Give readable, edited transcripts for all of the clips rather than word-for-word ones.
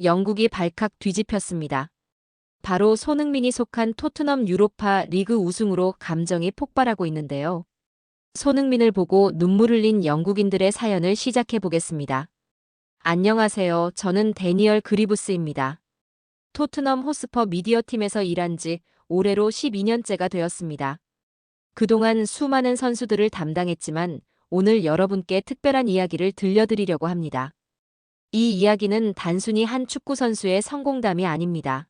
영국이 발칵 뒤집혔습니다. 바로 손흥민이 속한 토트넘 유로파 리그 우승으로 감정이 폭발하고 있는데요. 손흥민을 보고 눈물 흘린 영국인들의 사연을 시작해 보겠습니다. 안녕하세요. 저는 데니얼 그리브스입니다. 토트넘 호스퍼 미디어팀에서 일한 지 올해로 12년째가 되었습니다. 그동안 수많은 선수들을 담당했지만 오늘 여러분께 특별한 이야기를 들려드리려고 합니다. 이 이야기는 단순히 한 축구 선수의 성공담이 아닙니다.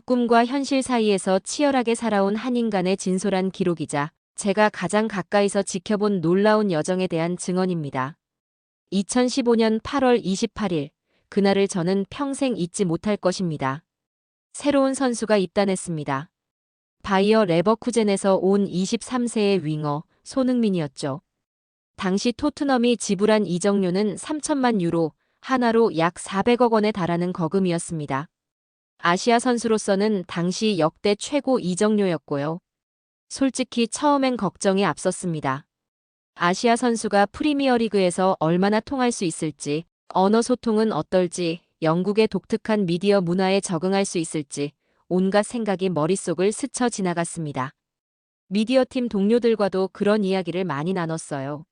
꿈과 현실 사이에서 치열하게 살아온 한 인간의 진솔한 기록이자 제가 가장 가까이서 지켜본 놀라운 여정에 대한 증언입니다. 2015년 8월 28일, 그날을 저는 평생 잊지 못할 것입니다. 새로운 선수가 입단했습니다. 바이어 레버쿠젠에서 온 23세의 윙어 손흥민이었죠. 당시 토트넘이 지불한 이적료는 3천만 유로, 하나로 약 400억 원에 달하는 거금이었습니다. 아시아 선수로서는 당시 역대 최고 이적료였고요. 솔직히 처음엔 걱정이 앞섰습니다. 아시아 선수가 프리미어리그에서 얼마나 통할 수 있을지, 언어 소통은 어떨지, 영국의 독특한 미디어 문화에 적응할 수 있을지, 온갖 생각이 머릿속을 스쳐 지나갔습니다. 미디어팀 동료들과도 그런 이야기를 많이 나눴어요.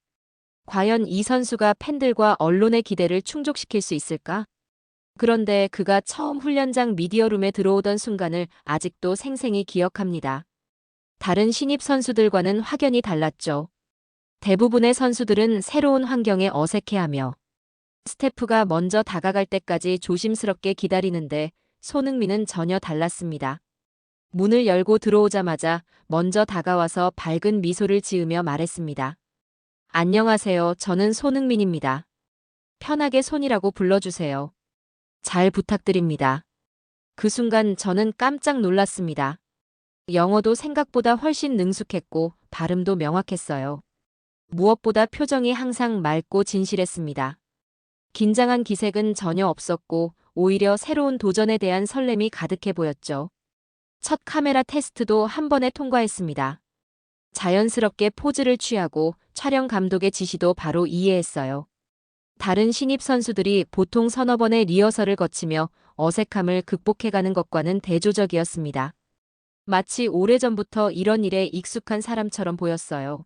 과연 이 선수가 팬들과 언론의 기대를 충족시킬 수 있을까? 그런데 그가 처음 훈련장 미디어룸에 들어오던 순간을 아직도 생생히 기억합니다. 다른 신입 선수들과는 확연히 달랐죠. 대부분의 선수들은 새로운 환경에 어색해하며 스태프가 먼저 다가갈 때까지 조심스럽게 기다리는데 손흥민은 전혀 달랐습니다. 문을 열고 들어오자마자 먼저 다가와서 밝은 미소를 지으며 말했습니다. 안녕하세요. 저는 손흥민입니다. 편하게 손이라고 불러주세요. 잘 부탁드립니다. 그 순간 저는 깜짝 놀랐습니다. 영어도 생각보다 훨씬 능숙했고 발음도 명확했어요. 무엇보다 표정이 항상 맑고 진실했습니다. 긴장한 기색은 전혀 없었고 오히려 새로운 도전에 대한 설렘이 가득해 보였죠. 첫 카메라 테스트도 한 번에 통과했습니다. 자연스럽게 포즈를 취하고 촬영 감독의 지시도 바로 이해했어요. 다른 신입 선수들이 보통 서너 번의 리허설을 거치며 어색함을 극복해가는 것과는 대조적이었습니다. 마치 오래전부터 이런 일에 익숙한 사람처럼 보였어요.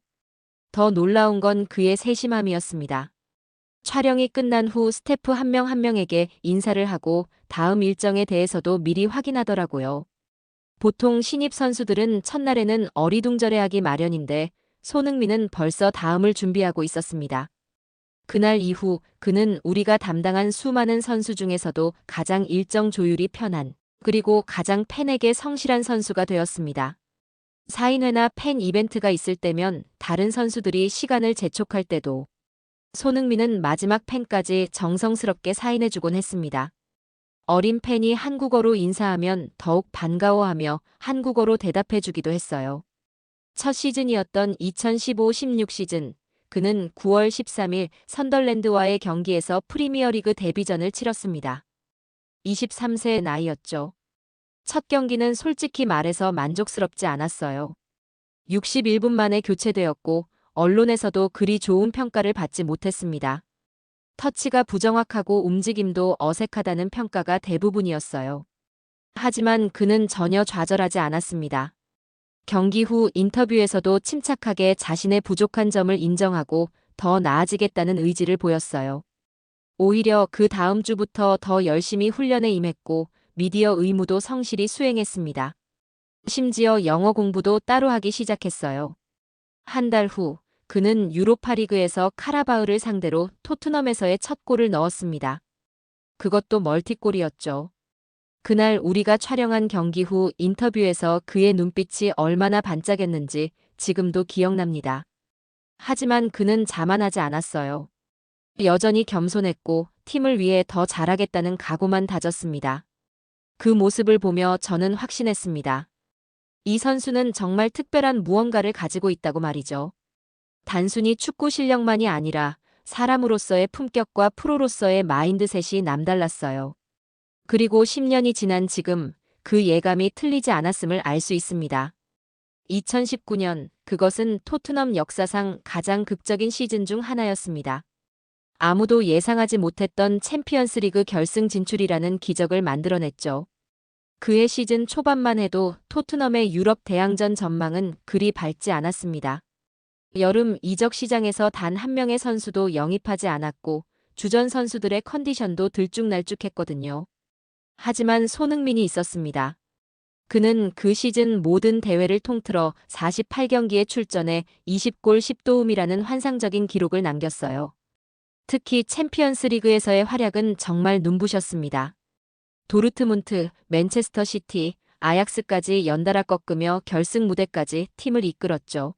더 놀라운 건 그의 세심함이었습니다. 촬영이 끝난 후 스태프 한 명 한 명에게 인사를 하고 다음 일정에 대해서도 미리 확인하더라고요. 보통 신입 선수들은 첫날에는 어리둥절해하기 마련인데 손흥민은 벌써 다음을 준비하고 있었습니다. 그날 이후 그는 우리가 담당한 수많은 선수 중에서도 가장 일정 조율이 편한 그리고 가장 팬에게 성실한 선수가 되었습니다. 사인회나 팬 이벤트가 있을 때면 다른 선수들이 시간을 재촉할 때도 손흥민은 마지막 팬까지 정성스럽게 사인해주곤 했습니다. 어린 팬이 한국어로 인사하면 더욱 반가워하며 한국어로 대답해주기도 했어요. 첫 시즌이었던 2015-16 시즌, 그는 9월 13일 선덜랜드와의 경기에서 프리미어리그 데뷔전을 치렀습니다. 23세의 나이였죠. 첫 경기는 솔직히 말해서 만족스럽지 않았어요. 61분 만에 교체되었고 언론에서도 그리 좋은 평가를 받지 못했습니다. 터치가 부정확하고 움직임도 어색하다는 평가가 대부분이었어요. 하지만 그는 전혀 좌절하지 않았습니다. 경기 후 인터뷰에서도 침착하게 자신의 부족한 점을 인정하고 더 나아지겠다는 의지를 보였어요. 오히려 그 다음 주부터 더 열심히 훈련에 임했고 미디어 의무도 성실히 수행했습니다. 심지어 영어 공부도 따로 하기 시작했어요. 한 달 후, 그는 유로파리그에서 카라바흐를 상대로 토트넘에서의 첫 골을 넣었습니다. 그것도 멀티골이었죠. 그날 우리가 촬영한 경기 후 인터뷰에서 그의 눈빛이 얼마나 반짝였는지 지금도 기억납니다. 하지만 그는 자만하지 않았어요. 여전히 겸손했고 팀을 위해 더 잘하겠다는 각오만 다졌습니다. 그 모습을 보며 저는 확신했습니다. 이 선수는 정말 특별한 무언가를 가지고 있다고 말이죠. 단순히 축구 실력만이 아니라 사람으로서의 품격과 프로로서의 마인드셋이 남달랐어요. 그리고 10년이 지난 지금 그 예감이 틀리지 않았음을 알 수 있습니다. 2019년, 그것은 토트넘 역사상 가장 극적인 시즌 중 하나였습니다. 아무도 예상하지 못했던 챔피언스리그 결승 진출이라는 기적을 만들어냈죠. 그해 시즌 초반만 해도 토트넘의 유럽 대항전 전망은 그리 밝지 않았습니다. 여름 이적 시장에서 단 한 명의 선수도 영입하지 않았고 주전 선수들의 컨디션도 들쭉날쭉했거든요. 하지만 손흥민이 있었습니다. 그는 그 시즌 모든 대회를 통틀어 48경기에 출전해 20골 10도움이라는 환상적인 기록을 남겼어요. 특히 챔피언스 리그에서의 활약은 정말 눈부셨습니다. 도르트문트, 맨체스터 시티, 아약스까지 연달아 꺾으며 결승 무대까지 팀을 이끌었죠.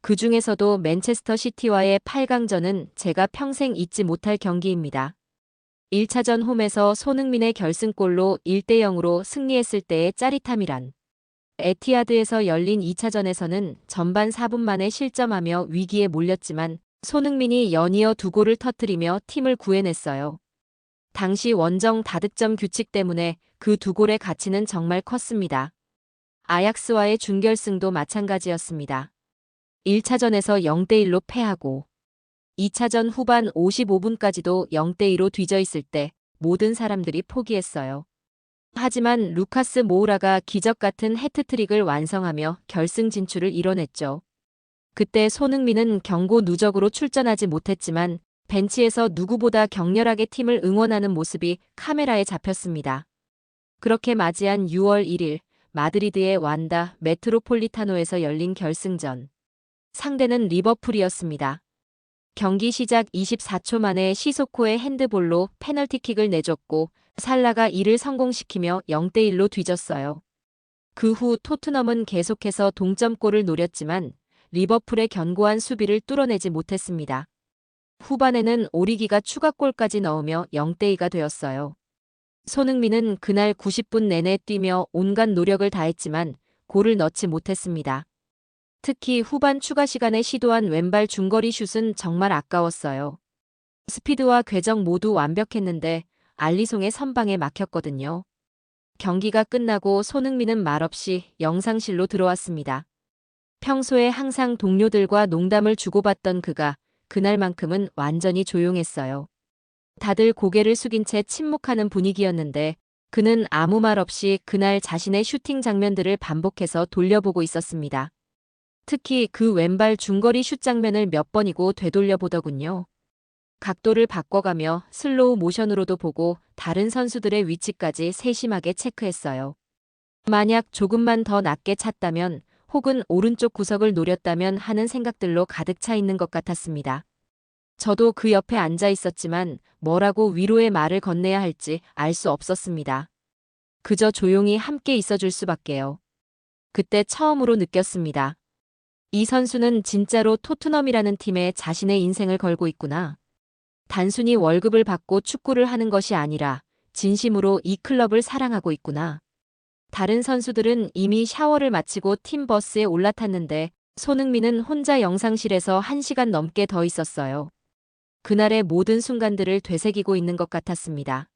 그 중에서도 맨체스터 시티와의 8강전은 제가 평생 잊지 못할 경기입니다. 1차전 홈에서 손흥민의 결승골로 1대0으로 승리했을 때의 짜릿함이란. 에티하드에서 열린 2차전에서는 전반 4분 만에 실점하며 위기에 몰렸지만 손흥민이 연이어 2골을 터뜨리며 팀을 구해냈어요. 당시 원정 다득점 규칙 때문에 그 2골의 가치는 정말 컸습니다. 아약스와의 준결승도 마찬가지였습니다. 1차전에서 0대1로 패하고 2차전 후반 55분까지도 0대2로 뒤져 있을 때 모든 사람들이 포기했어요. 하지만 루카스 모우라가 기적 같은 해트트릭을 완성하며 결승 진출을 이뤄냈죠. 그때 손흥민은 경고 누적으로 출전하지 못했지만 벤치에서 누구보다 격렬하게 팀을 응원하는 모습이 카메라에 잡혔습니다. 그렇게 맞이한 6월 1일 마드리드의 완다 메트로폴리타노에서 열린 결승전. 상대는 리버풀이었습니다. 경기 시작 24초 만에 시소코의 핸드볼로 페널티킥을 내줬고 살라가 이를 성공시키며 0대1로 뒤졌어요. 그 후 토트넘은 계속해서 동점골을 노렸지만 리버풀의 견고한 수비를 뚫어내지 못했습니다. 후반에는 오리기가 추가골까지 넣으며 0대2가 되었어요. 손흥민은 그날 90분 내내 뛰며 온갖 노력을 다했지만 골을 넣지 못했습니다. 특히 후반 추가 시간에 시도한 왼발 중거리 슛은 정말 아까웠어요. 스피드와 궤적 모두 완벽했는데 알리송의 선방에 막혔거든요. 경기가 끝나고 손흥민은 말없이 영상실로 들어왔습니다. 평소에 항상 동료들과 농담을 주고받던 그가 그날만큼은 완전히 조용했어요. 다들 고개를 숙인 채 침묵하는 분위기였는데 그는 아무 말 없이 그날 자신의 슈팅 장면들을 반복해서 돌려보고 있었습니다. 특히 그 왼발 중거리 슛 장면을 몇 번이고 되돌려보더군요. 각도를 바꿔가며 슬로우 모션으로도 보고 다른 선수들의 위치까지 세심하게 체크했어요. 만약 조금만 더 낮게 찼다면 혹은 오른쪽 구석을 노렸다면 하는 생각들로 가득 차 있는 것 같았습니다. 저도 그 옆에 앉아 있었지만 뭐라고 위로의 말을 건네야 할지 알 수 없었습니다. 그저 조용히 함께 있어줄 수밖에요. 그때 처음으로 느꼈습니다. 이 선수는 진짜로 토트넘이라는 팀에 자신의 인생을 걸고 있구나. 단순히 월급을 받고 축구를 하는 것이 아니라 진심으로 이 클럽을 사랑하고 있구나. 다른 선수들은 이미 샤워를 마치고 팀 버스에 올라탔는데 손흥민은 혼자 영상실에서 1시간 넘게 더 있었어요. 그날의 모든 순간들을 되새기고 있는 것 같았습니다.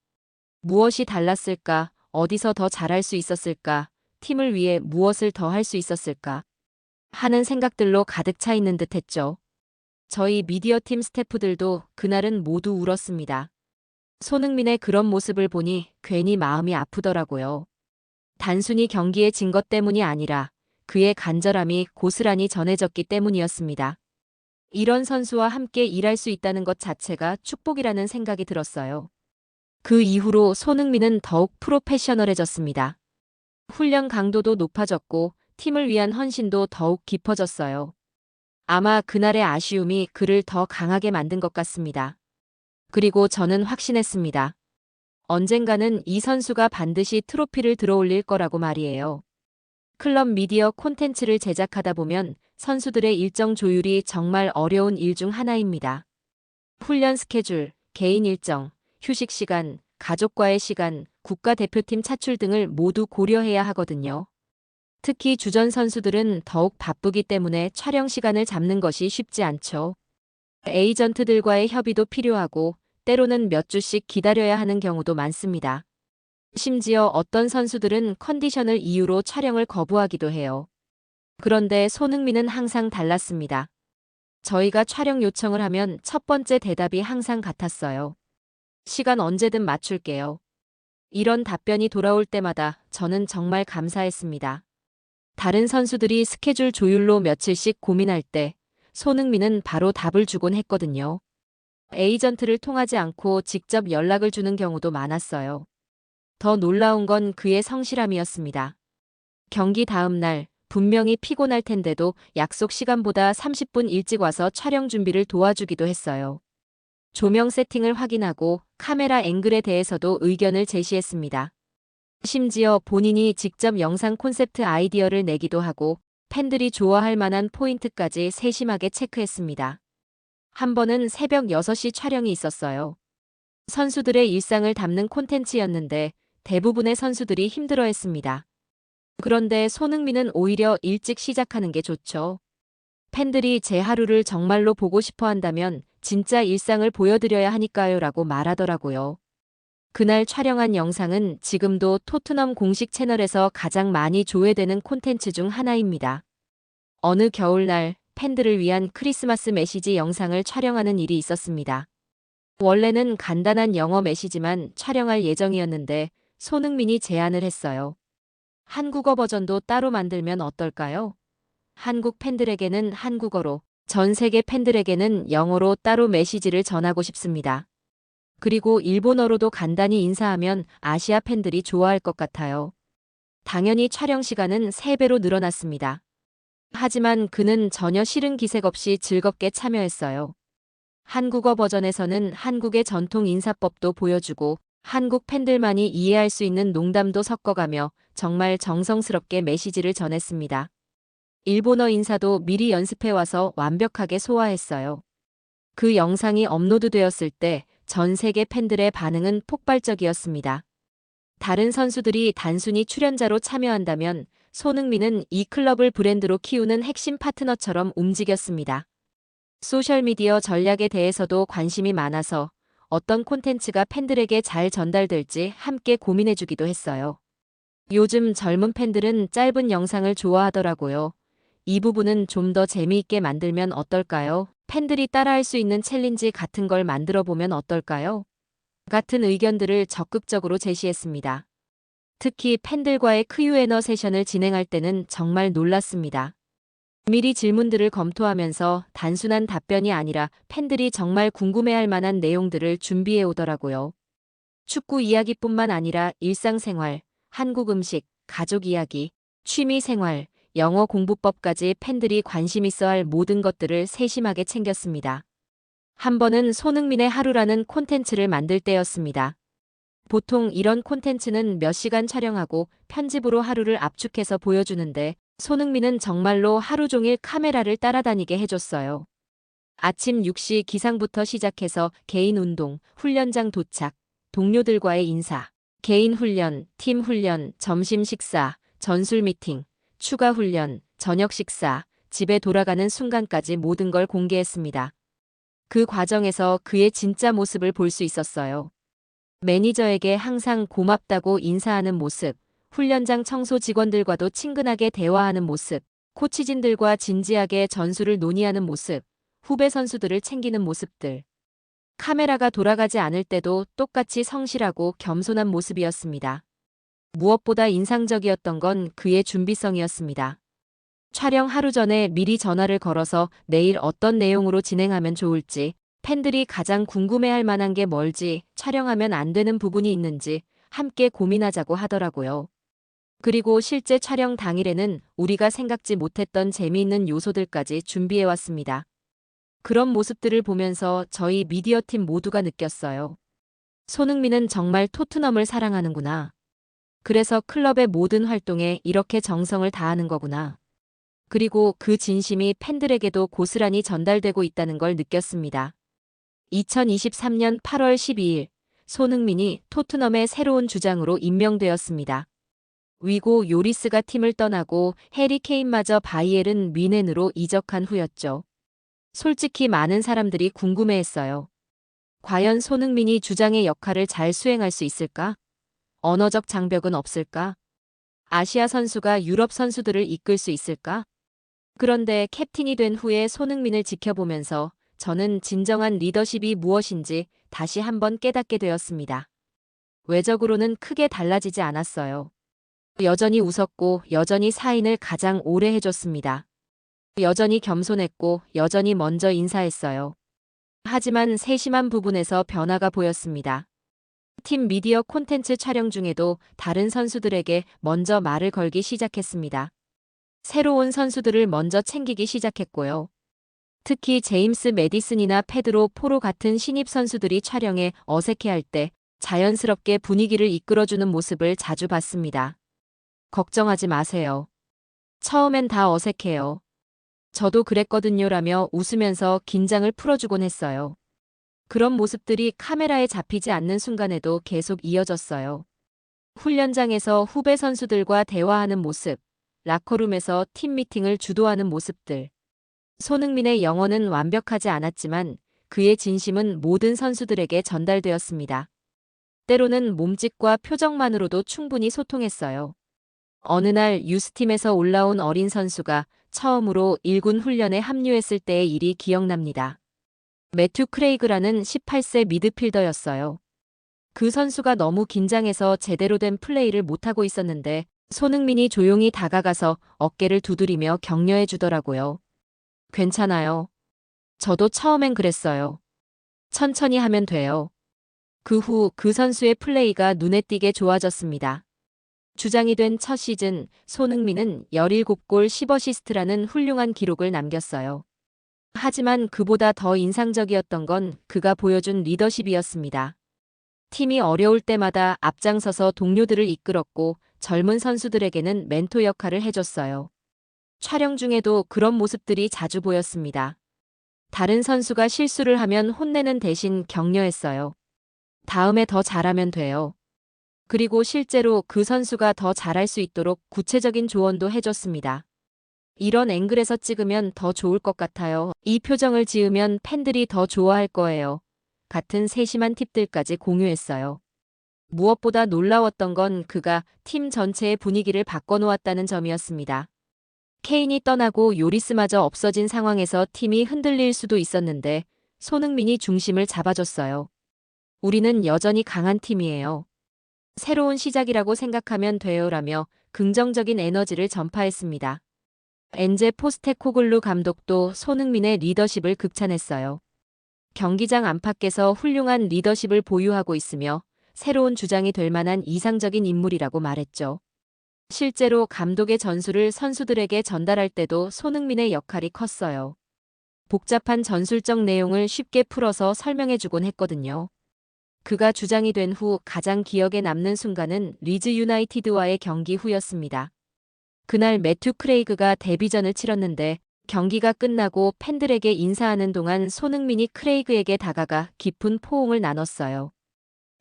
무엇이 달랐을까? 어디서 더 잘할 수 있었을까? 팀을 위해 무엇을 더 할 수 있었을까? 하는 생각들로 가득 차 있는 듯 했죠. 저희 미디어팀 스태프들도 그날은 모두 울었습니다. 손흥민의 그런 모습을 보니 괜히 마음이 아프더라고요. 단순히 경기에 진 것 때문이 아니라 그의 간절함이 고스란히 전해졌기 때문이었습니다. 이런 선수와 함께 일할 수 있다는 것 자체가 축복이라는 생각이 들었어요. 그 이후로 손흥민은 더욱 프로페셔널해졌습니다. 훈련 강도도 높아졌고 팀을 위한 헌신도 더욱 깊어졌어요. 아마 그날의 아쉬움이 그를 더 강하게 만든 것 같습니다. 그리고 저는 확신했습니다. 언젠가는 이 선수가 반드시 트로피를 들어올릴 거라고 말이에요. 클럽 미디어 콘텐츠를 제작하다 보면 선수들의 일정 조율이 정말 어려운 일 중 하나입니다. 훈련 스케줄, 개인 일정, 휴식 시간, 가족과의 시간, 국가대표팀 차출 등을 모두 고려해야 하거든요. 특히 주전 선수들은 더욱 바쁘기 때문에 촬영 시간을 잡는 것이 쉽지 않죠. 에이전트들과의 협의도 필요하고 때로는 몇 주씩 기다려야 하는 경우도 많습니다. 심지어 어떤 선수들은 컨디션을 이유로 촬영을 거부하기도 해요. 그런데 손흥민은 항상 달랐습니다. 저희가 촬영 요청을 하면 첫 번째 대답이 항상 같았어요. 시간 언제든 맞출게요. 이런 답변이 돌아올 때마다 저는 정말 감사했습니다. 다른 선수들이 스케줄 조율로 며칠씩 고민할 때 손흥민은 바로 답을 주곤 했거든요. 에이전트를 통하지 않고 직접 연락을 주는 경우도 많았어요. 더 놀라운 건 그의 성실함이었습니다. 경기 다음 날 분명히 피곤할 텐데도 약속 시간보다 30분 일찍 와서 촬영 준비를 도와주기도 했어요. 조명 세팅을 확인하고 카메라 앵글에 대해서도 의견을 제시했습니다. 심지어 본인이 직접 영상 콘셉트 아이디어를 내기도 하고 팬들이 좋아할 만한 포인트까지 세심하게 체크했습니다. 한 번은 새벽 6시 촬영이 있었어요. 선수들의 일상을 담는 콘텐츠였는데 대부분의 선수들이 힘들어했습니다. 그런데 손흥민은 오히려 일찍 시작하는 게 좋죠. 팬들이 제 하루를 정말로 보고 싶어 한다면 진짜 일상을 보여드려야 하니까요 라고 말하더라고요. 그날 촬영한 영상은 지금도 토트넘 공식 채널에서 가장 많이 조회되는 콘텐츠 중 하나입니다. 어느 겨울날 팬들을 위한 크리스마스 메시지 영상을 촬영하는 일이 있었습니다. 원래는 간단한 영어 메시지만 촬영할 예정이었는데 손흥민이 제안을 했어요. 한국어 버전도 따로 만들면 어떨까요? 한국 팬들에게는 한국어로, 전 세계 팬들에게는 영어로 따로 메시지를 전하고 싶습니다. 그리고 일본어로도 간단히 인사하면 아시아 팬들이 좋아할 것 같아요. 당연히 촬영 시간은 3배로 늘어났습니다. 하지만 그는 전혀 싫은 기색 없이 즐겁게 참여했어요. 한국어 버전에서는 한국의 전통 인사법도 보여주고 한국 팬들만이 이해할 수 있는 농담도 섞어가며 정말 정성스럽게 메시지를 전했습니다. 일본어 인사도 미리 연습해와서 완벽하게 소화했어요. 그 영상이 업로드되었을 때 전 세계 팬들의 반응은 폭발적이었습니다. 다른 선수들이 단순히 출연자로 참여한다면 손흥민은 이 클럽을 브랜드로 키우는 핵심 파트너처럼 움직였습니다. 소셜미디어 전략에 대해서도 관심이 많아서 어떤 콘텐츠가 팬들에게 잘 전달될지 함께 고민해주기도 했어요. 요즘 젊은 팬들은 짧은 영상을 좋아하더라고요. 이 부분은 좀 더 재미있게 만들면 어떨까요? 팬들이 따라할 수 있는 챌린지 같은 걸 만들어 보면 어떨까요? 같은 의견들을 적극적으로 제시했습니다. 특히 팬들과의 Q&A 세션을 진행할 때는 정말 놀랐습니다. 미리 질문들을 검토하면서 단순한 답변이 아니라 팬들이 정말 궁금해할 만한 내용들을 준비해 오더라고요. 축구 이야기뿐만 아니라 일상생활, 한국 음식, 가족 이야기, 취미 생활, 영어 공부법까지 팬들이 관심 있어 할 모든 것들을 세심하게 챙겼습니다. 한 번은 손흥민의 하루라는 콘텐츠를 만들 때였습니다. 보통 이런 콘텐츠는 몇 시간 촬영하고 편집으로 하루를 압축해서 보여주는데 손흥민은 정말로 하루 종일 카메라를 따라다니게 해줬어요. 아침 6시 기상부터 시작해서 개인 운동, 훈련장 도착, 동료들과의 인사, 개인 훈련, 팀 훈련, 점심 식사, 전술 미팅, 추가 훈련, 저녁 식사, 집에 돌아가는 순간까지 모든 걸 공개했습니다. 그 과정에서 그의 진짜 모습을 볼 수 있었어요. 매니저에게 항상 고맙다고 인사하는 모습, 훈련장 청소 직원들과도 친근하게 대화하는 모습, 코치진들과 진지하게 전술을 논의하는 모습, 후배 선수들을 챙기는 모습들. 카메라가 돌아가지 않을 때도 똑같이 성실하고 겸손한 모습이었습니다. 무엇보다 인상적이었던 건 그의 준비성이었습니다. 촬영 하루 전에 미리 전화를 걸어서 내일 어떤 내용으로 진행하면 좋을지, 팬들이 가장 궁금해할 만한 게 뭘지, 촬영하면 안 되는 부분이 있는지 함께 고민하자고 하더라고요. 그리고 실제 촬영 당일에는 우리가 생각지 못했던 재미있는 요소들까지 준비해왔습니다. 그런 모습들을 보면서 저희 미디어팀 모두가 느꼈어요. 손흥민은 정말 토트넘을 사랑하는구나. 그래서 클럽의 모든 활동에 이렇게 정성을 다하는 거구나. 그리고 그 진심이 팬들에게도 고스란히 전달되고 있다는 걸 느꼈습니다. 2023년 8월 12일 손흥민이 토트넘의 새로운 주장으로 임명되었습니다. 위고 요리스가 팀을 떠나고 해리 케인마저 바이에른 뮌헨으로 이적한 후였죠. 솔직히 많은 사람들이 궁금해했어요. 과연 손흥민이 주장의 역할을 잘 수행할 수 있을까? 언어적 장벽은 없을까? 아시아 선수가 유럽 선수들을 이끌 수 있을까? 그런데 캡틴이 된 후에 손흥민을 지켜보면서 저는 진정한 리더십이 무엇인지 다시 한번 깨닫게 되었습니다. 외적으로는 크게 달라지지 않았어요. 여전히 웃었고 여전히 사인을 가장 오래 해줬습니다. 여전히 겸손했고 여전히 먼저 인사했어요. 하지만 세심한 부분에서 변화가 보였습니다. 팀 미디어 콘텐츠 촬영 중에도 다른 선수들에게 먼저 말을 걸기 시작했습니다. 새로운 선수들을 먼저 챙기기 시작했고요. 특히 제임스 매디슨이나 페드로 포로 같은 신입 선수들이 촬영에 어색해할 때 자연스럽게 분위기를 이끌어주는 모습을 자주 봤습니다. 걱정하지 마세요. 처음엔 다 어색해요. 저도 그랬거든요라며 웃으면서 긴장을 풀어주곤 했어요. 그런 모습들이 카메라에 잡히지 않는 순간에도 계속 이어졌어요. 훈련장에서 후배 선수들과 대화하는 모습, 라커룸에서 팀 미팅을 주도하는 모습들. 손흥민의 영어는 완벽하지 않았지만 그의 진심은 모든 선수들에게 전달되었습니다. 때로는 몸짓과 표정만으로도 충분히 소통했어요. 어느 날 유스팀에서 올라온 어린 선수가 처음으로 1군 훈련에 합류했을 때의 일이 기억납니다. 매튜 크레이그라는 18세 미드필더였어요. 그 선수가 너무 긴장해서 제대로 된 플레이를 못하고 있었는데 손흥민이 조용히 다가가서 어깨를 두드리며 격려해 주더라고요. 괜찮아요. 저도 처음엔 그랬어요. 천천히 하면 돼요. 그 후 그 선수의 플레이가 눈에 띄게 좋아졌습니다. 주장이 된 첫 시즌 손흥민은 17골 10어시스트라는 훌륭한 기록을 남겼어요. 하지만 그보다 더 인상적이었던 건 그가 보여준 리더십이었습니다. 팀이 어려울 때마다 앞장서서 동료들을 이끌었고 젊은 선수들에게는 멘토 역할을 해줬어요. 촬영 중에도 그런 모습들이 자주 보였습니다. 다른 선수가 실수를 하면 혼내는 대신 격려했어요. 다음에 더 잘하면 돼요. 그리고 실제로 그 선수가 더 잘할 수 있도록 구체적인 조언도 해줬습니다. 이런 앵글에서 찍으면 더 좋을 것 같아요. 이 표정을 지으면 팬들이 더 좋아할 거예요. 같은 세심한 팁들까지 공유했어요. 무엇보다 놀라웠던 건 그가 팀 전체의 분위기를 바꿔놓았다는 점이었습니다. 케인이 떠나고 요리스마저 없어진 상황에서 팀이 흔들릴 수도 있었는데 손흥민이 중심을 잡아줬어요. 우리는 여전히 강한 팀이에요. 새로운 시작이라고 생각하면 돼요라며 긍정적인 에너지를 전파했습니다. 엔제 포스테코글루 감독도 손흥민의 리더십을 극찬했어요. 경기장 안팎에서 훌륭한 리더십을 보유하고 있으며 새로운 주장이 될 만한 이상적인 인물이라고 말했죠. 실제로 감독의 전술을 선수들에게 전달할 때도 손흥민의 역할이 컸어요. 복잡한 전술적 내용을 쉽게 풀어서 설명해주곤 했거든요. 그가 주장이 된 후 가장 기억에 남는 순간은 리즈 유나이티드와의 경기 후였습니다. 그날 매튜 크레이그가 데뷔전을 치렀는데 경기가 끝나고 팬들에게 인사하는 동안 손흥민이 크레이그에게 다가가 깊은 포옹을 나눴어요.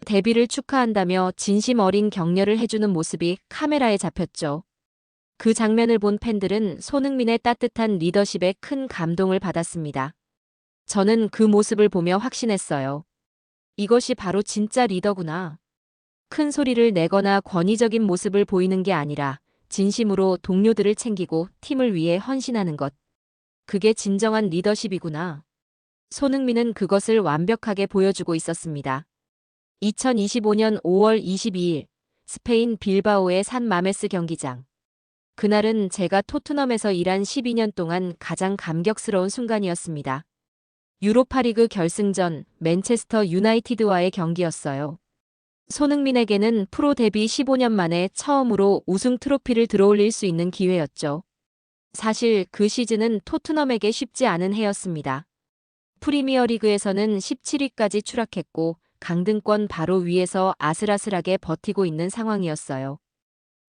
데뷔를 축하한다며 진심 어린 격려를 해주는 모습이 카메라에 잡혔죠. 그 장면을 본 팬들은 손흥민의 따뜻한 리더십에 큰 감동을 받았습니다. 저는 그 모습을 보며 확신했어요. 이것이 바로 진짜 리더구나. 큰 소리를 내거나 권위적인 모습을 보이는 게 아니라 진심으로 동료들을 챙기고 팀을 위해 헌신하는 것. 그게 진정한 리더십이구나. 손흥민은 그것을 완벽하게 보여주고 있었습니다. 2025년 5월 22일 스페인 빌바오의 산 마메스 경기장. 그날은 제가 토트넘에서 일한 12년 동안 가장 감격스러운 순간이었습니다. 유로파리그 결승전 맨체스터 유나이티드와의 경기였어요. 손흥민에게는 프로 데뷔 15년 만에 처음으로 우승 트로피를 들어올릴 수 있는 기회였죠. 사실 그 시즌은 토트넘에게 쉽지 않은 해였습니다. 프리미어리그에서는 17위까지 추락했고 강등권 바로 위에서 아슬아슬하게 버티고 있는 상황이었어요.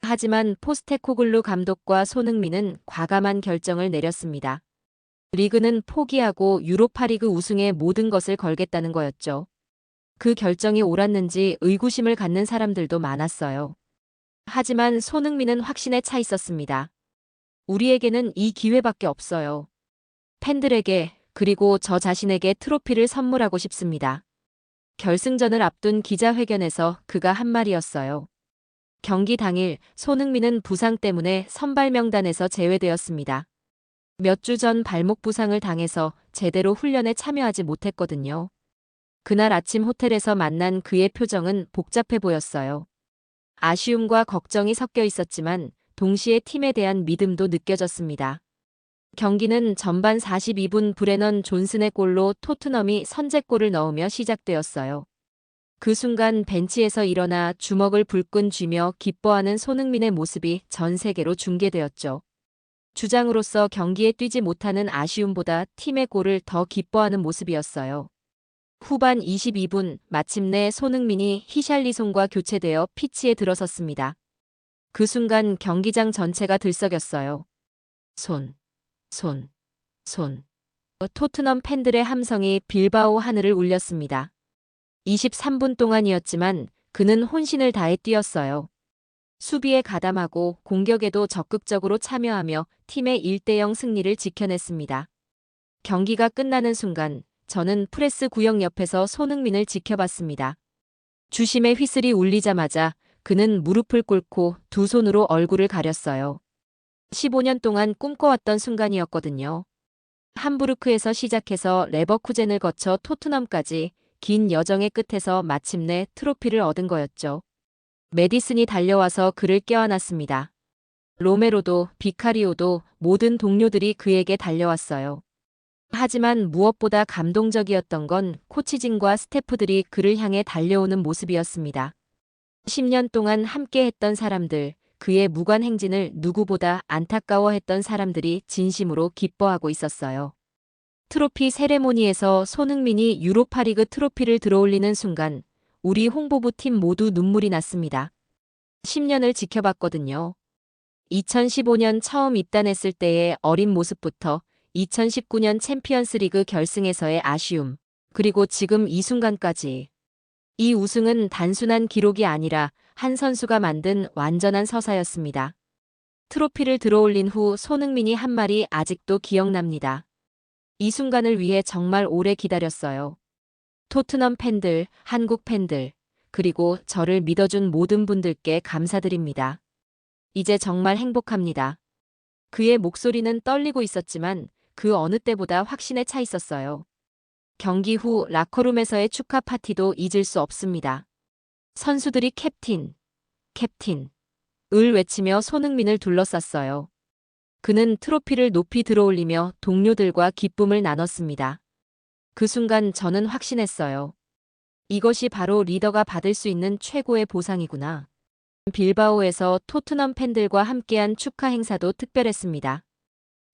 하지만 포스테코글루 감독과 손흥민은 과감한 결정을 내렸습니다. 리그는 포기하고 유로파리그 우승에 모든 것을 걸겠다는 거였죠. 그 결정이 옳았는지 의구심을 갖는 사람들도 많았어요. 하지만 손흥민은 확신에 차 있었습니다. 우리에게는 이 기회밖에 없어요. 팬들에게 그리고 저 자신에게 트로피를 선물하고 싶습니다. 결승전을 앞둔 기자회견에서 그가 한 말이었어요. 경기 당일 손흥민은 부상 때문에 선발 명단에서 제외되었습니다. 몇 주 전 발목 부상을 당해서 제대로 훈련에 참여하지 못했거든요. 그날 아침 호텔에서 만난 그의 표정은 복잡해 보였어요. 아쉬움과 걱정이 섞여 있었지만 동시에 팀에 대한 믿음도 느껴졌습니다. 경기는 전반 42분 브레넌 존슨의 골로 토트넘이 선제골을 넣으며 시작되었어요. 그 순간 벤치에서 일어나 주먹을 불끈 쥐며 기뻐하는 손흥민의 모습이 전 세계로 중계되었죠. 주장으로서 경기에 뛰지 못하는 아쉬움보다 팀의 골을 더 기뻐하는 모습이었어요. 후반 22분 마침내 손흥민이 히샬리송과 교체되어 피치에 들어섰습니다. 그 순간 경기장 전체가 들썩였어요. 손, 손, 손. 토트넘 팬들의 함성이 빌바오 하늘을 울렸습니다. 23분 동안이었지만 그는 혼신을 다해 뛰었어요. 수비에 가담하고 공격에도 적극적으로 참여하며 팀의 1대0 승리를 지켜냈습니다. 경기가 끝나는 순간 저는 프레스 구역 옆에서 손흥민을 지켜봤습니다. 주심의 휘슬이 울리자마자 그는 무릎을 꿇고 두 손으로 얼굴을 가렸어요. 15년 동안 꿈꿔왔던 순간이었거든요. 함부르크에서 시작해서 레버쿠젠을 거쳐 토트넘까지 긴 여정의 끝에서 마침내 트로피를 얻은 거였죠. 메디슨이 달려와서 그를 껴안았습니다. 로메로도 비카리오도 모든 동료들이 그에게 달려왔어요. 하지만 무엇보다 감동적이었던 건 코치진과 스태프들이 그를 향해 달려오는 모습이었습니다. 10년 동안 함께했던 사람들, 그의 무관 행진을 누구보다 안타까워했던 사람들이 진심으로 기뻐하고 있었어요. 트로피 세레모니에서 손흥민이 유로파리그 트로피를 들어올리는 순간 우리 홍보부 팀 모두 눈물이 났습니다. 10년을 지켜봤거든요. 2015년 처음 입단했을 때의 어린 모습부터 2019년 챔피언스리그 결승에서의 아쉬움, 그리고 지금 이 순간까지. 이 우승은 단순한 기록이 아니라 한 선수가 만든 완전한 서사였습니다. 트로피를 들어올린 후 손흥민이 한 말이 아직도 기억납니다. 이 순간을 위해 정말 오래 기다렸어요. 토트넘 팬들, 한국 팬들, 그리고 저를 믿어준 모든 분들께 감사드립니다. 이제 정말 행복합니다. 그의 목소리는 떨리고 있었지만 그 어느 때보다 확신에 차 있었어요. 경기 후 라커룸에서의 축하 파티도 잊을 수 없습니다. 선수들이 캡틴, 캡틴, 을 외치며 손흥민을 둘러쌌어요. 그는 트로피를 높이 들어올리며 동료들과 기쁨을 나눴습니다. 그 순간 저는 확신했어요. 이것이 바로 리더가 받을 수 있는 최고의 보상이구나. 빌바오에서 토트넘 팬들과 함께한 축하 행사도 특별했습니다.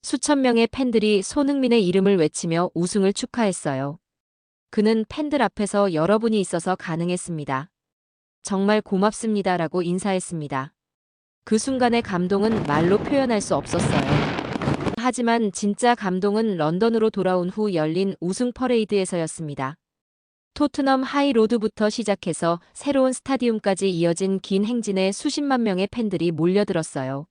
수천 명의 팬들이 손흥민의 이름을 외치며 우승을 축하했어요. 그는 팬들 앞에서 여러분이 있어서 가능했습니다. 정말 고맙습니다라고 인사했습니다. 그 순간의 감동은 말로 표현할 수 없었어요. 하지만 진짜 감동은 런던으로 돌아온 후 열린 우승 퍼레이드에서였습니다. 토트넘 하이로드부터 시작해서 새로운 스타디움까지 이어진 긴 행진에 수십만 명의 팬들이 몰려들었어요.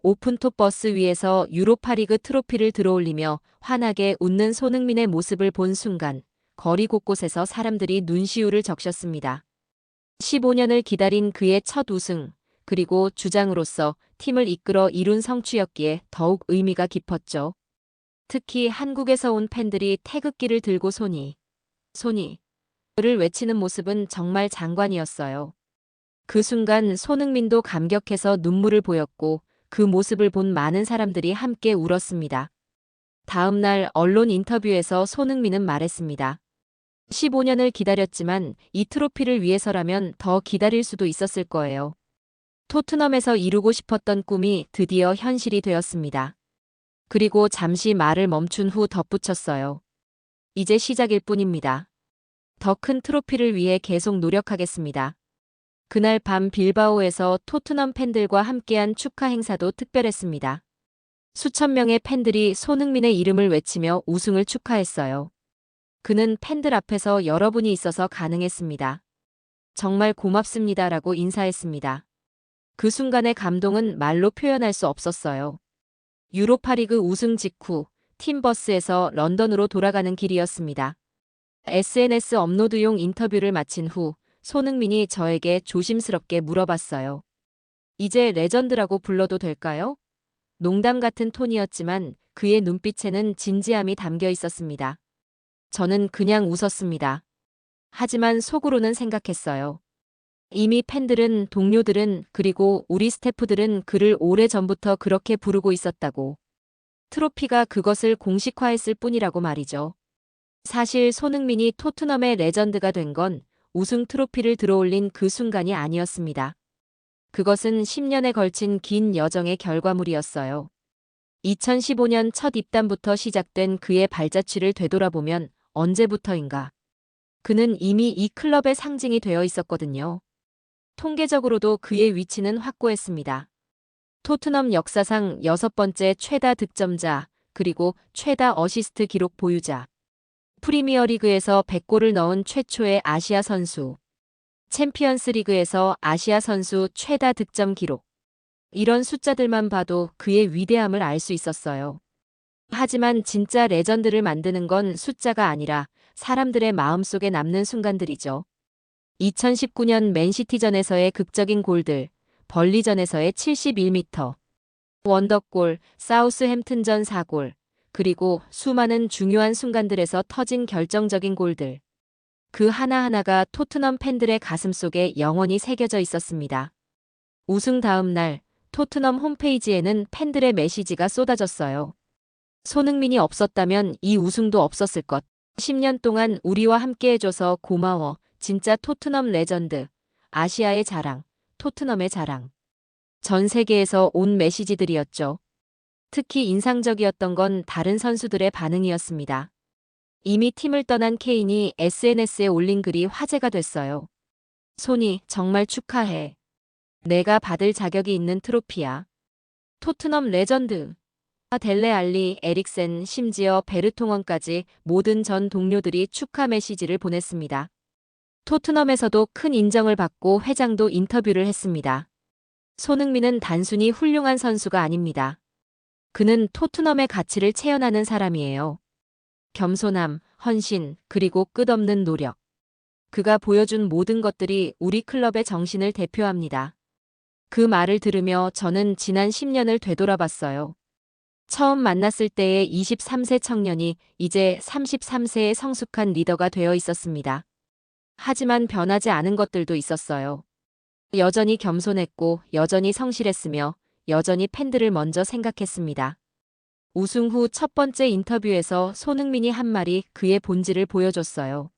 오픈톱 버스 위에서 유로파리그 트로피를 들어올리며 환하게 웃는 손흥민의 모습을 본 순간 거리 곳곳에서 사람들이 눈시울을 적셨습니다. 15년을 기다린 그의 첫 우승, 그리고 주장으로서 팀을 이끌어 이룬 성취였기에 더욱 의미가 깊었죠. 특히 한국에서 온 팬들이 태극기를 들고 를 외치는 모습은 정말 장관이었어요. 그 순간 손흥민도 감격해서 눈물을 보였고 그 모습을 본 많은 사람들이 함께 울었습니다. 다음 날 언론 인터뷰에서 손흥민은 말했습니다. 15년을 기다렸지만 이 트로피를 위해서라면 더 기다릴 수도 있었을 거예요. 토트넘에서 이루고 싶었던 꿈이 드디어 현실이 되었습니다. 그리고 잠시 말을 멈춘 후 덧붙였어요. 이제 시작일 뿐입니다. 더 큰 트로피를 위해 계속 노력하겠습니다. 그날 밤 빌바오에서 토트넘 팬들과 함께한 축하 행사도 특별했습니다. 수천 명의 팬들이 손흥민의 이름을 외치며 우승을 축하했어요. 그는 팬들 앞에서 여러분이 있어서 가능했습니다. 정말 고맙습니다라고 인사했습니다. 그 순간의 감동은 말로 표현할 수 없었어요. 유로파리그 우승 직후 팀버스에서 런던으로 돌아가는 길이었습니다. SNS 업로드용 인터뷰를 마친 후 손흥민이 저에게 조심스럽게 물어봤어요. 이제 레전드라고 불러도 될까요? 농담 같은 톤이었지만 그의 눈빛에는 진지함이 담겨 있었습니다. 저는 그냥 웃었습니다. 하지만 속으로는 생각했어요. 이미 팬들은, 동료들은, 그리고 우리 스태프들은 그를 오래전부터 그렇게 부르고 있었다고. 트로피가 그것을 공식화했을 뿐이라고 말이죠. 사실 손흥민이 토트넘의 레전드가 된 건 우승 트로피를 들어올린 그 순간이 아니었습니다. 그것은 10년에 걸친 긴 여정의 결과물이었어요. 2015년 첫 입단부터 시작된 그의 발자취를 되돌아보면 언제부터인가. 그는 이미 이 클럽의 상징이 되어 있었거든요. 통계적으로도 그의 위치는 확고했습니다. 토트넘 역사상 6번째 최다 득점자, 그리고 최다 어시스트 기록 보유자. 프리미어리그에서 100골을 넣은 최초의 아시아 선수. 챔피언스 리그에서 아시아 선수 최다 득점 기록. 이런 숫자들만 봐도 그의 위대함을 알 수 있었어요. 하지만 진짜 레전드를 만드는 건 숫자가 아니라 사람들의 마음속에 남는 순간들이죠. 2019년 맨시티전에서의 극적인 골들, 벌리전에서의 71m, 원더골, 사우스햄튼전 4골, 그리고 수많은 중요한 순간들에서 터진 결정적인 골들. 그 하나하나가 토트넘 팬들의 가슴속에 영원히 새겨져 있었습니다. 우승 다음 날 토트넘 홈페이지에는 팬들의 메시지가 쏟아졌어요. 손흥민이 없었다면 이 우승도 없었을 것. 10년 동안 우리와 함께해줘서 고마워. 진짜 토트넘 레전드. 아시아의 자랑. 토트넘의 자랑. 전 세계에서 온 메시지들이었죠. 특히 인상적이었던 건 다른 선수들의 반응이었습니다. 이미 팀을 떠난 케인이 SNS에 올린 글이 화제가 됐어요. 손이 정말 축하해. 내가 받을 자격이 있는 트로피야. 토트넘 레전드. 델레 알리, 에릭센, 심지어 베르통원까지 모든 전 동료들이 축하 메시지를 보냈습니다. 토트넘에서도 큰 인정을 받고 회장도 인터뷰를 했습니다. 손흥민은 단순히 훌륭한 선수가 아닙니다. 그는 토트넘의 가치를 체현하는 사람이에요. 겸손함, 헌신, 그리고 끝없는 노력. 그가 보여준 모든 것들이 우리 클럽의 정신을 대표합니다. 그 말을 들으며 저는 지난 10년을 되돌아봤어요. 처음 만났을 때의 23세 청년이 이제 33세의 성숙한 리더가 되어 있었습니다. 하지만 변하지 않은 것들도 있었어요. 여전히 겸손했고, 여전히 성실했으며, 여전히 팬들을 먼저 생각했습니다. 우승 후 첫 번째 인터뷰에서 손흥민이 한 말이 그의 본질을 보여줬어요.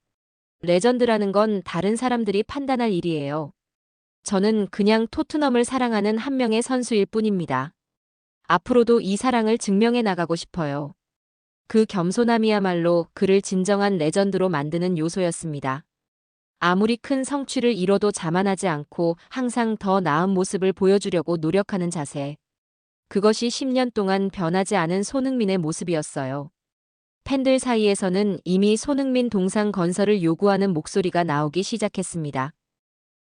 레전드라는 건 다른 사람들이 판단할 일이에요. 저는 그냥 토트넘을 사랑하는 한 명의 선수일 뿐입니다. 앞으로도 이 사랑을 증명해 나가고 싶어요. 그 겸손함이야말로 그를 진정한 레전드로 만드는 요소였습니다. 아무리 큰 성취를 이뤄도 자만하지 않고 항상 더 나은 모습을 보여주려고 노력하는 자세. 그것이 10년 동안 변하지 않은 손흥민의 모습이었어요. 팬들 사이에서는 이미 손흥민 동상 건설을 요구하는 목소리가 나오기 시작했습니다.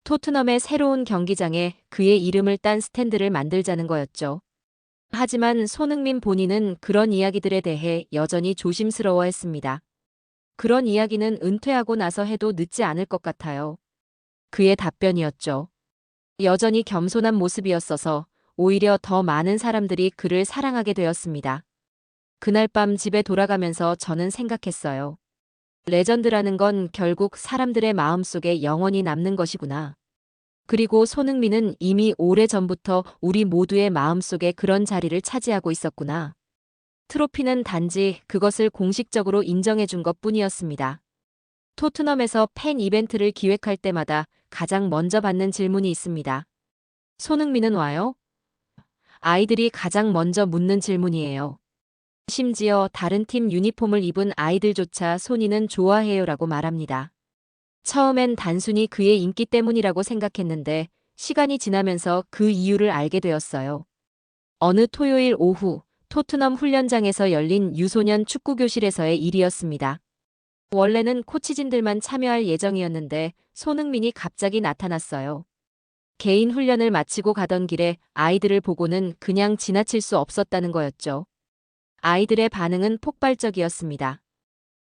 토트넘의 새로운 경기장에 그의 이름을 딴 스탠드를 만들자는 거였죠. 하지만 손흥민 본인은 그런 이야기들에 대해 여전히 조심스러워했습니다. 그런 이야기는 은퇴하고 나서 해도 늦지 않을 것 같아요. 그의 답변이었죠. 여전히 겸손한 모습이었어서 오히려 더 많은 사람들이 그를 사랑하게 되었습니다. 그날 밤 집에 돌아가면서 저는 생각했어요. 레전드라는 건 결국 사람들의 마음속에 영원히 남는 것이구나. 그리고 손흥민은 이미 오래전부터 우리 모두의 마음속에 그런 자리를 차지하고 있었구나. 트로피는 단지 그것을 공식적으로 인정해준 것뿐이었습니다. 토트넘에서 팬 이벤트를 기획할 때마다 가장 먼저 받는 질문이 있습니다. 손흥민은 와요? 아이들이 가장 먼저 묻는 질문이에요. 심지어 다른 팀 유니폼을 입은 아이들조차 손이는 좋아해요라고 말합니다. 처음엔 단순히 그의 인기 때문이라고 생각했는데 시간이 지나면서 그 이유를 알게 되었어요. 어느 토요일 오후 토트넘 훈련장에서 열린 유소년 축구교실에서의 일이었습니다. 원래는 코치진들만 참여할 예정이었는데 손흥민이 갑자기 나타났어요. 개인 훈련을 마치고 가던 길에 아이들을 보고는 그냥 지나칠 수 없었다는 거였죠. 아이들의 반응은 폭발적이었습니다.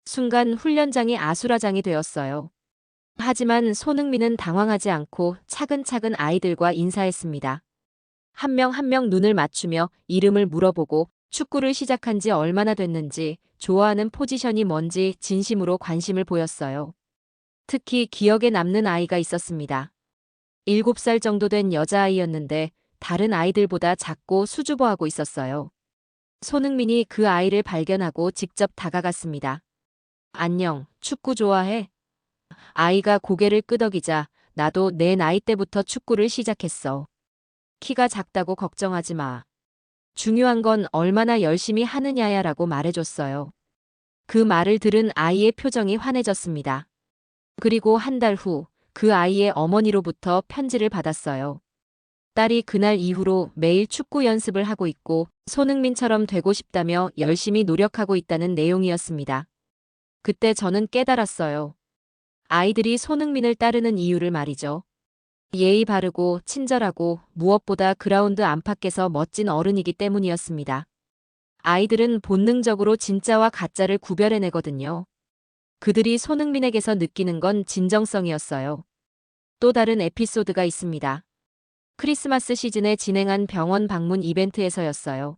순간 훈련장이 아수라장이 되었어요. 하지만 손흥민은 당황하지 않고 차근차근 아이들과 인사했습니다. 한 명 한 명 눈을 맞추며 이름을 물어보고 축구를 시작한 지 얼마나 됐는지, 좋아하는 포지션이 뭔지 진심으로 관심을 보였어요. 특히 기억에 남는 아이가 있었습니다. 7살 정도 된 여자아이였는데 다른 아이들보다 작고 수줍어하고 있었어요. 손흥민이 그 아이를 발견하고 직접 다가갔습니다. 안녕, 축구 좋아해? 아이가 고개를 끄덕이자 나도 내 나이 때부터 축구를 시작했어. 키가 작다고 걱정하지 마. 중요한 건 얼마나 열심히 하느냐야 라고 말해줬어요. 그 말을 들은 아이의 표정이 환해졌습니다. 그리고 한 달 후 그 아이의 어머니로부터 편지를 받았어요. 딸이 그날 이후로 매일 축구 연습을 하고 있고 손흥민처럼 되고 싶다며 열심히 노력하고 있다는 내용이었습니다. 그때 저는 깨달았어요. 아이들이 손흥민을 따르는 이유를 말이죠. 예의 바르고 친절하고 무엇보다 그라운드 안팎에서 멋진 어른이기 때문이었습니다. 아이들은 본능적으로 진짜와 가짜를 구별해내거든요. 그들이 손흥민에게서 느끼는 건 진정성이었어요. 또 다른 에피소드가 있습니다. 크리스마스 시즌에 진행한 병원 방문 이벤트에서였어요.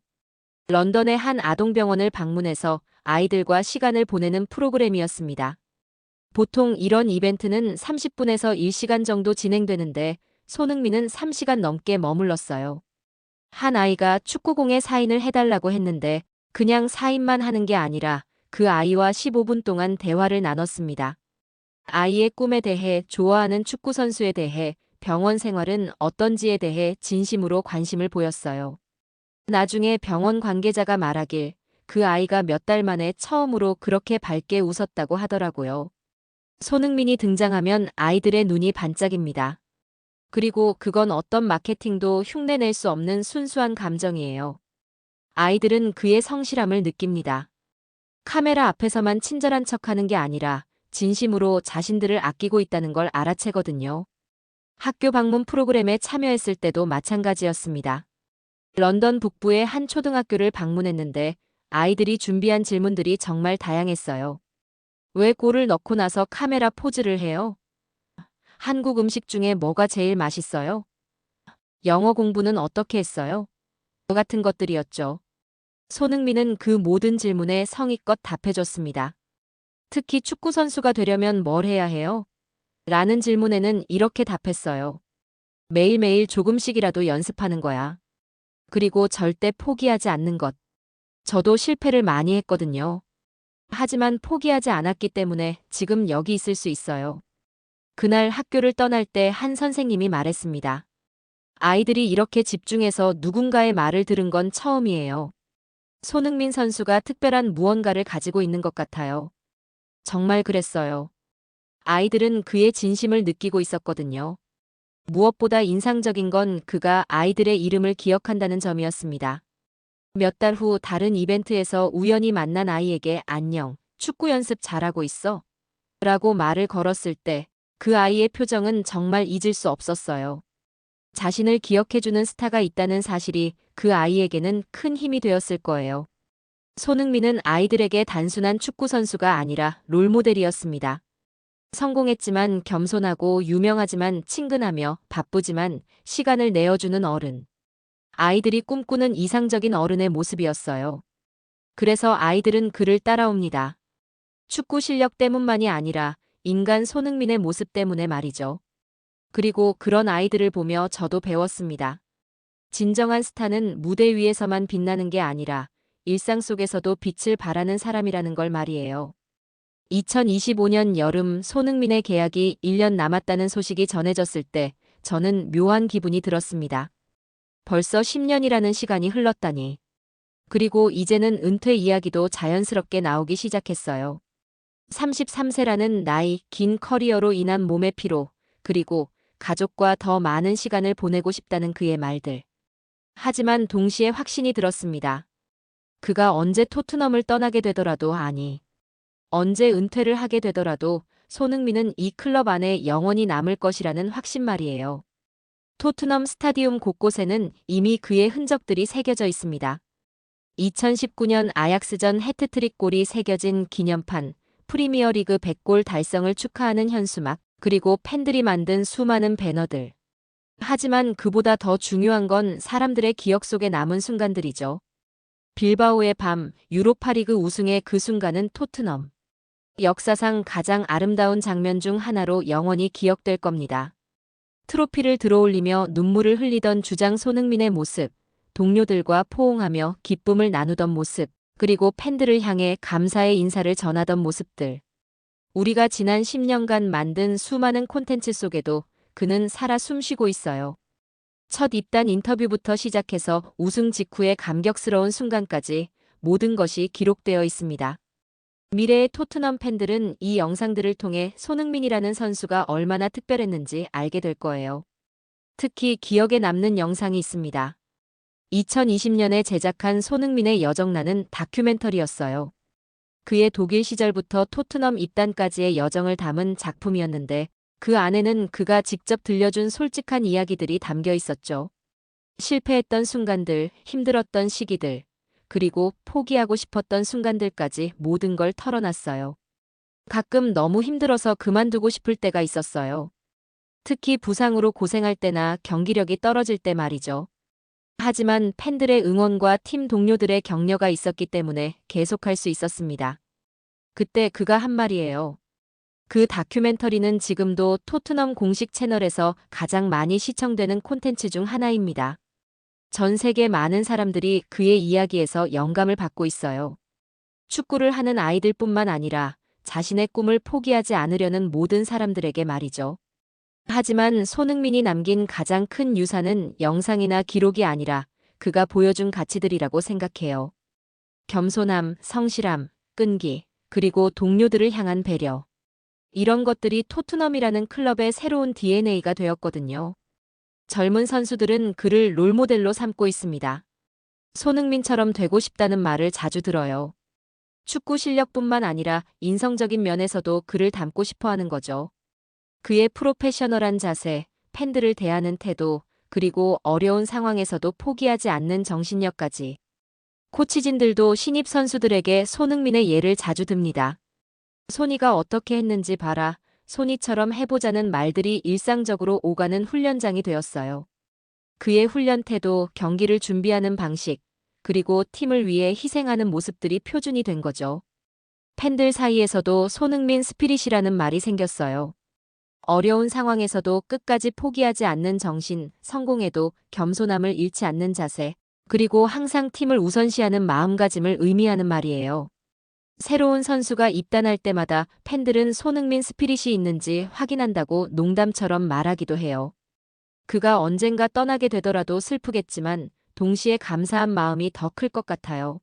런던의 한 아동병원을 방문해서 아이들과 시간을 보내는 프로그램이었습니다. 보통 이런 이벤트는 30분에서 1시간 정도 진행되는데 손흥민은 3시간 넘게 머물렀어요. 한 아이가 축구공에 사인을 해달라고 했는데 그냥 사인만 하는 게 아니라 그 아이와 15분 동안 대화를 나눴습니다. 아이의 꿈에 대해, 좋아하는 축구 선수에 대해, 병원 생활은 어떤지에 대해 진심으로 관심을 보였어요. 나중에 병원 관계자가 말하길 그 아이가 몇 달 만에 처음으로 그렇게 밝게 웃었다고 하더라고요. 손흥민이 등장하면 아이들의 눈이 반짝입니다. 그리고 그건 어떤 마케팅도 흉내낼 수 없는 순수한 감정이에요. 아이들은 그의 성실함을 느낍니다. 카메라 앞에서만 친절한 척하는 게 아니라 진심으로 자신들을 아끼고 있다는 걸 알아채거든요. 학교 방문 프로그램에 참여했을 때도 마찬가지였습니다. 런던 북부의 한 초등학교를 방문했는데 아이들이 준비한 질문들이 정말 다양했어요. 왜 골을 넣고 나서 카메라 포즈를 해요? 한국 음식 중에 뭐가 제일 맛있어요? 영어 공부는 어떻게 했어요? 같은 것들이었죠. 손흥민은 그 모든 질문에 성의껏 답해줬습니다. 특히 축구 선수가 되려면 뭘 해야 해요? 라는 질문에는 이렇게 답했어요. 매일매일 조금씩이라도 연습하는 거야. 그리고 절대 포기하지 않는 것. 저도 실패를 많이 했거든요. 하지만 포기하지 않았기 때문에 지금 여기 있을 수 있어요. 그날 학교를 떠날 때 한 선생님이 말했습니다. 아이들이 이렇게 집중해서 누군가의 말을 들은 건 처음이에요. 손흥민 선수가 특별한 무언가를 가지고 있는 것 같아요. 정말 그랬어요. 아이들은 그의 진심을 느끼고 있었거든요. 무엇보다 인상적인 건 그가 아이들의 이름을 기억한다는 점이었습니다. 몇 달 후 다른 이벤트에서 우연히 만난 아이에게 안녕, 축구 연습 잘하고 있어? 라고 말을 걸었을 때 그 아이의 표정은 정말 잊을 수 없었어요. 자신을 기억해주는 스타가 있다는 사실이 그 아이에게는 큰 힘이 되었을 거예요. 손흥민은 아이들에게 단순한 축구 선수가 아니라 롤모델이었습니다. 성공했지만 겸손하고 유명하지만 친근하며 바쁘지만 시간을 내어주는 어른. 아이들이 꿈꾸는 이상적인 어른의 모습이었어요. 그래서 아이들은 그를 따라옵니다. 축구 실력 때문만이 아니라 인간 손흥민의 모습 때문에 말이죠. 그리고 그런 아이들을 보며 저도 배웠습니다. 진정한 스타는 무대 위에서만 빛나는 게 아니라 일상 속에서도 빛을 발하는 사람이라는 걸 말이에요. 2025년 여름 손흥민의 계약이 1년 남았다는 소식이 전해졌을 때 저는 묘한 기분이 들었습니다. 벌써 10년이라는 시간이 흘렀다니. 그리고 이제는 은퇴 이야기도 자연스럽게 나오기 시작했어요. 33세라는 나이, 긴 커리어로 인한 몸의 피로, 그리고 가족과 더 많은 시간을 보내고 싶다는 그의 말들. 하지만 동시에 확신이 들었습니다. 그가 언제 토트넘을 떠나게 되더라도 언제 은퇴를 하게 되더라도 손흥민은 이 클럽 안에 영원히 남을 것이라는 확신 말이에요. 토트넘 스타디움 곳곳에는 이미 그의 흔적들이 새겨져 있습니다. 2019년 아약스전 해트트릭 골이 새겨진 기념판, 프리미어리그 100골 달성을 축하하는 현수막, 그리고 팬들이 만든 수많은 배너들. 하지만 그보다 더 중요한 건 사람들의 기억 속에 남은 순간들이죠. 빌바오의 밤, 유로파리그 우승의 그 순간은 토트넘 역사상 가장 아름다운 장면 중 하나로 영원히 기억될 겁니다. 트로피를 들어올리며 눈물을 흘리던 주장 손흥민의 모습, 동료들과 포옹하며 기쁨을 나누던 모습, 그리고 팬들을 향해 감사의 인사를 전하던 모습들. 우리가 지난 10년간 만든 수많은 콘텐츠 속에도 그는 살아 숨쉬고 있어요. 첫 입단 인터뷰부터 시작해서 우승 직후의 감격스러운 순간까지 모든 것이 기록되어 있습니다. 미래의 토트넘 팬들은 이 영상들을 통해 손흥민이라는 선수가 얼마나 특별했는지 알게 될 거예요. 특히 기억에 남는 영상이 있습니다. 2020년에 제작한 손흥민의 여정라는 다큐멘터리였어요. 그의 독일 시절부터 토트넘 입단까지의 여정을 담은 작품이었는데 그 안에는 그가 직접 들려준 솔직한 이야기들이 담겨 있었죠. 실패했던 순간들, 힘들었던 시기들, 그리고 포기하고 싶었던 순간들까지 모든 걸 털어놨어요. 가끔 너무 힘들어서 그만두고 싶을 때가 있었어요. 특히 부상으로 고생할 때나 경기력이 떨어질 때 말이죠. 하지만 팬들의 응원과 팀 동료들의 격려가 있었기 때문에 계속할 수 있었습니다. 그때 그가 한 말이에요. 그 다큐멘터리는 지금도 토트넘 공식 채널에서 가장 많이 시청되는 콘텐츠 중 하나입니다. 전 세계 많은 사람들이 그의 이야기에서 영감을 받고 있어요. 축구를 하는 아이들뿐만 아니라 자신의 꿈을 포기하지 않으려는 모든 사람들에게 말이죠. 하지만 손흥민이 남긴 가장 큰 유산은 영상이나 기록이 아니라 그가 보여준 가치들이라고 생각해요. 겸손함, 성실함, 끈기, 그리고 동료들을 향한 배려. 이런 것들이 토트넘이라는 클럽의 새로운 DNA가 되었거든요. 젊은 선수들은 그를 롤모델로 삼고 있습니다. 손흥민처럼 되고 싶다는 말을 자주 들어요. 축구 실력뿐만 아니라 인성적인 면에서도 그를 닮고 싶어 하는 거죠. 그의 프로페셔널한 자세, 팬들을 대하는 태도, 그리고 어려운 상황에서도 포기하지 않는 정신력까지. 코치진들도 신입 선수들에게 손흥민의 예를 자주 듭니다. 손이가 어떻게 했는지 봐라. 손이처럼 해보자는 말들이 일상적으로 오가는 훈련장이 되었어요. 그의 훈련 태도, 경기를 준비하는 방식, 그리고 팀을 위해 희생하는 모습들이 표준이 된 거죠. 팬들 사이에서도 손흥민 스피릿이라는 말이 생겼어요. 어려운 상황에서도 끝까지 포기하지 않는 정신, 성공에도 겸손함을 잃지 않는 자세, 그리고 항상 팀을 우선시하는 마음가짐을 의미하는 말이에요. 새로운 선수가 입단할 때마다 팬들은 손흥민 스피릿이 있는지 확인한다고 농담처럼 말하기도 해요. 그가 언젠가 떠나게 되더라도 슬프겠지만 동시에 감사한 마음이 더 클 것 같아요.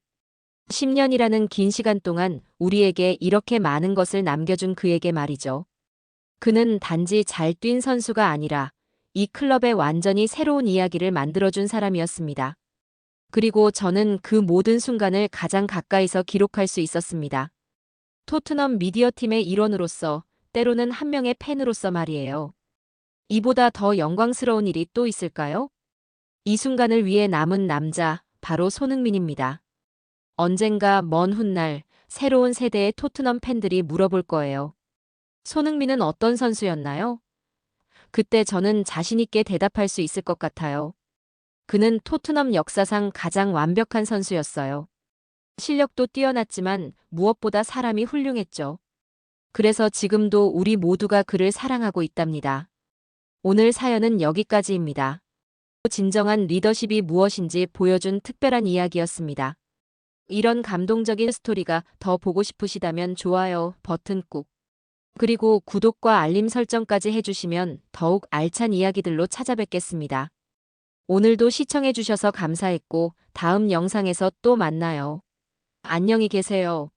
10년이라는 긴 시간 동안 우리에게 이렇게 많은 것을 남겨준 그에게 말이죠. 그는 단지 잘 뛴 선수가 아니라 이 클럽에 완전히 새로운 이야기를 만들어준 사람이었습니다. 그리고 저는 그 모든 순간을 가장 가까이서 기록할 수 있었습니다. 토트넘 미디어팀의 일원으로서, 때로는 한 명의 팬으로서 말이에요. 이보다 더 영광스러운 일이 또 있을까요? 이 순간을 위해 남은 남자, 바로 손흥민입니다. 언젠가 먼 훗날 새로운 세대의 토트넘 팬들이 물어볼 거예요. 손흥민은 어떤 선수였나요? 그때 저는 자신있게 대답할 수 있을 것 같아요. 그는 토트넘 역사상 가장 완벽한 선수였어요. 실력도 뛰어났지만 무엇보다 사람이 훌륭했죠. 그래서 지금도 우리 모두가 그를 사랑하고 있답니다. 오늘 사연은 여기까지입니다. 진정한 리더십이 무엇인지 보여준 특별한 이야기였습니다. 이런 감동적인 스토리가 더 보고 싶으시다면 좋아요 버튼 꾹. 그리고 구독과 알림 설정까지 해주시면 더욱 알찬 이야기들로 찾아뵙겠습니다. 오늘도 시청해주셔서 감사했고 다음 영상에서 또 만나요. 안녕히 계세요.